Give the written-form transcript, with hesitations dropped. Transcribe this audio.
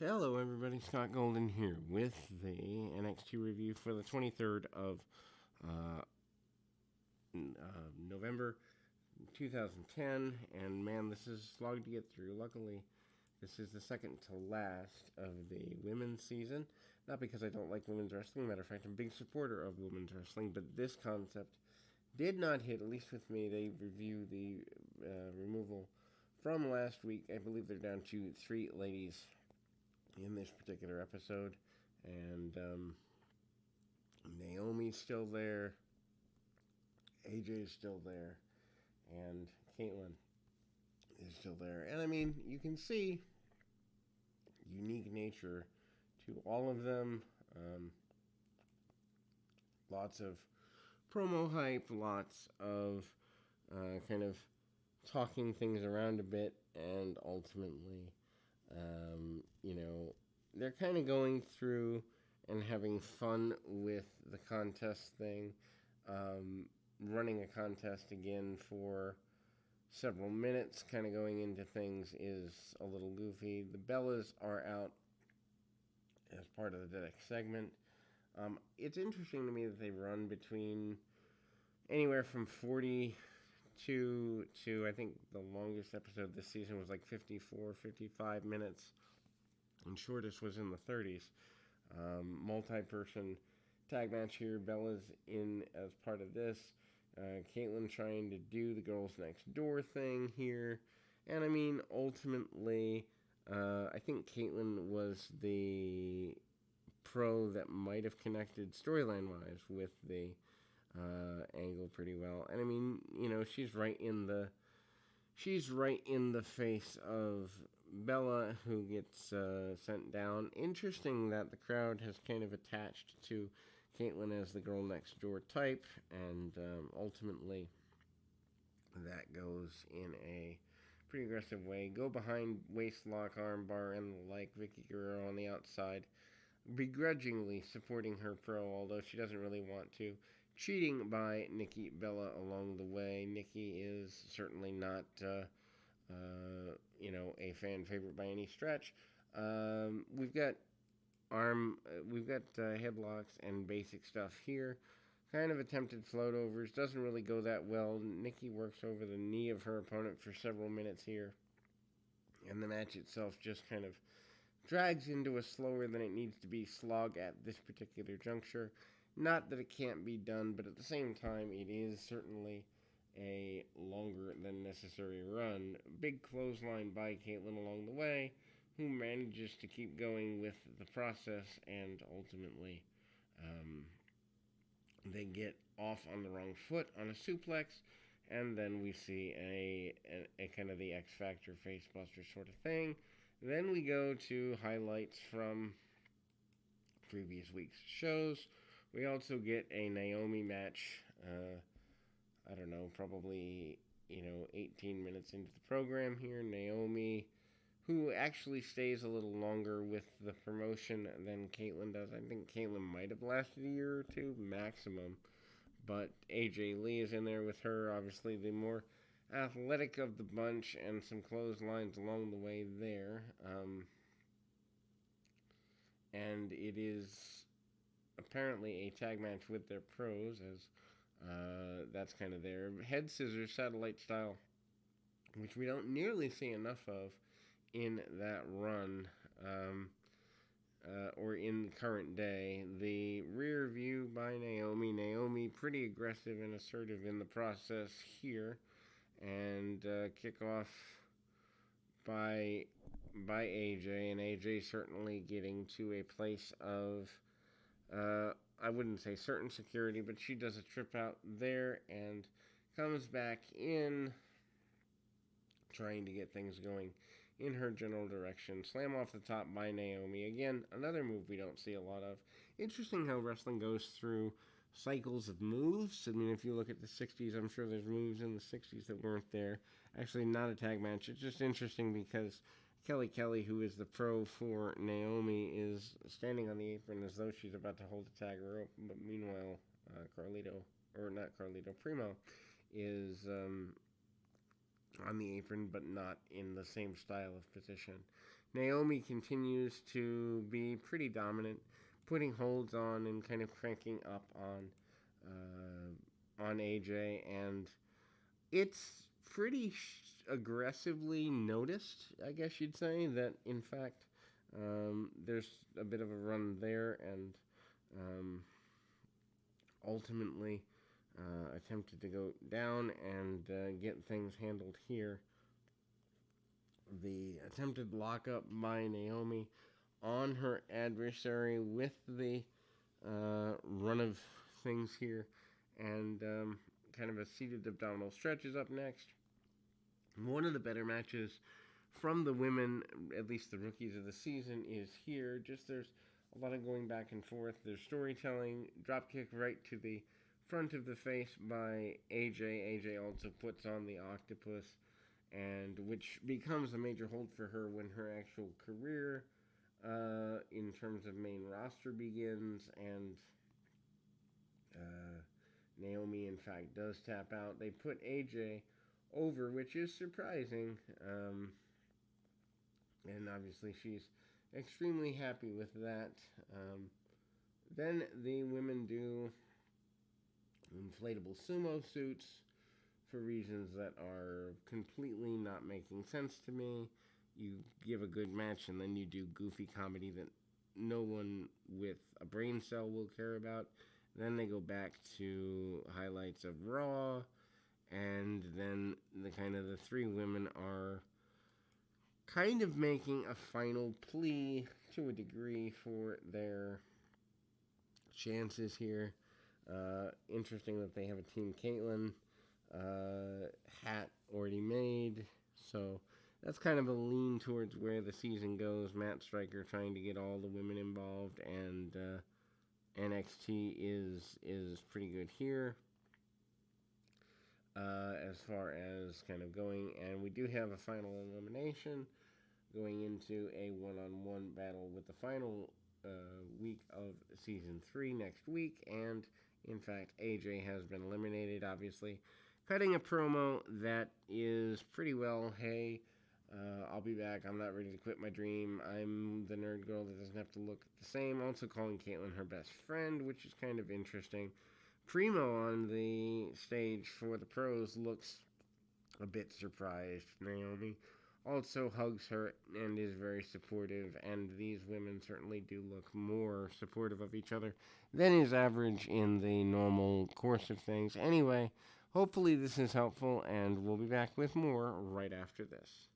Hello, everybody. Scott Golden here with the NXT review for the 23rd of uh, November 2010. And man, this is slog to get through. Luckily, this is the second to last of the women's season. Not because I don't like women's wrestling. Matter of fact, I'm a big supporter of women's wrestling. But this concept did not hit, at least with me. They review the removal from last week. I believe they're down to 3 ladies in this particular episode, and Naomi's still there, AJ's still there, and Caitlyn is still there. And I mean, you can see unique nature to all of them. Lots of promo hype, lots of kind of talking things around a bit, and ultimately, they're kind of going through and having fun with the contest thing. Running a contest again for several minutes, kind of going into things, is a little goofy. The Bellas are out as part of the next segment. It's interesting to me that they run between anywhere from 42 to, I think the longest episode this season was like 54, 55 minutes, and shortest was in the 30s. Multi-person tag match here. Bella's in as part of this. Caitlyn trying to do the girls next door thing here. And I mean, ultimately, I think Caitlyn was the pro that might have connected storyline-wise with the angle pretty well. And I mean, she's right in the face of Bella, who gets sent down. Interesting that the crowd has kind of attached to Caitlyn as the girl next door type, and ultimately that goes in a pretty aggressive way. Go behind, waist lock, armbar, and the like. Vicky Guerrero on the outside, begrudgingly supporting her pro, although she doesn't really want to. Cheating by Nikki Bella along the way. Nikki is certainly not a fan favorite by any stretch. We've got headlocks and basic stuff here. Kind of attempted float overs, doesn't really go that well. Nikki works over the knee of her opponent for several minutes here, and the match itself just kind of drags into a slower than it needs to be slog at this particular juncture. Not that it can't be done, but at the same time, it is certainly a longer than necessary run. Big clothesline by Caitlyn along the way, who manages to keep going with the process, and ultimately they get off on the wrong foot on a suplex, and then we see a kind of the X Factor facebuster sort of thing. Then we go to highlights from previous week's shows. We also get a Naomi match. I don't know, probably 18 minutes into the program here. Naomi, who actually stays a little longer with the promotion than Caitlyn does. I think Caitlyn might have lasted a year or two maximum, but AJ Lee is in there with her, obviously the more athletic of the bunch, and some clotheslines along the way there. And it is apparently a tag match with their pros, as that's kind of their head scissors satellite style, which we don't nearly see enough of in that run, or in the current day. The rear view by Naomi. Naomi pretty aggressive and assertive in the process here, and kickoff by AJ, and AJ certainly getting to a place of I wouldn't say certain security, but she does a trip out there and comes back in, trying to get things going in her general direction. Slam off the top by Naomi. Again, another move we don't see a lot of. Interesting how wrestling goes through cycles of moves. I mean, if you look at the 60s, I'm sure there's moves in the 60s that weren't there. Actually, not a tag match. It's just interesting because Kelly, who is the pro for Naomi, is standing on the apron as though she's about to hold a tag rope. But meanwhile, Primo is on the apron, but not in the same style of position. Naomi continues to be pretty dominant, putting holds on and kind of cranking up on AJ, and it's pretty aggressively noticed, I guess you'd say, that in fact there's a bit of a run there, and um, ultimately attempted to go down and get things handled here. The attempted lockup by Naomi on her adversary with the run of things here, and kind of a seated abdominal stretch is up next. One of the better matches from the women, at least the rookies of the season, is here. Just there's a lot of going back and forth. There's storytelling, dropkick right to the front of the face by AJ. AJ also puts on the octopus, and which becomes a major hold for her when her actual career in terms of main roster begins, and Naomi in fact does tap out. They put AJ over, which is surprising, and obviously she's extremely happy with that. Then the women do inflatable sumo suits for reasons that are completely not making sense to me. You give a good match and then you do goofy comedy that no one with a brain cell will care about. Then they go back to highlights of Raw, and then the three women are kind of making a final plea to a degree for their chances here. Interesting that they have a Team Caitlyn hat already made, so that's kind of a lean towards where the season goes. Matt Striker trying to get all the women involved, and NXT is pretty good here as far as kind of going, and we do have a final elimination going into a one-on-one battle with the final week of season 3 next week, and in fact AJ has been eliminated, obviously cutting a promo that is pretty well, hey, I'll be back, I'm not ready to quit my dream, I'm the nerd girl that doesn't have to look the same, also calling Caitlyn her best friend, which is kind of interesting. Primo on the stage for the pros looks a bit surprised. Naomi also hugs her and is very supportive, and these women certainly do look more supportive of each other than is average in the normal course of things. Anyway, hopefully this is helpful, and we'll be back with more right after this.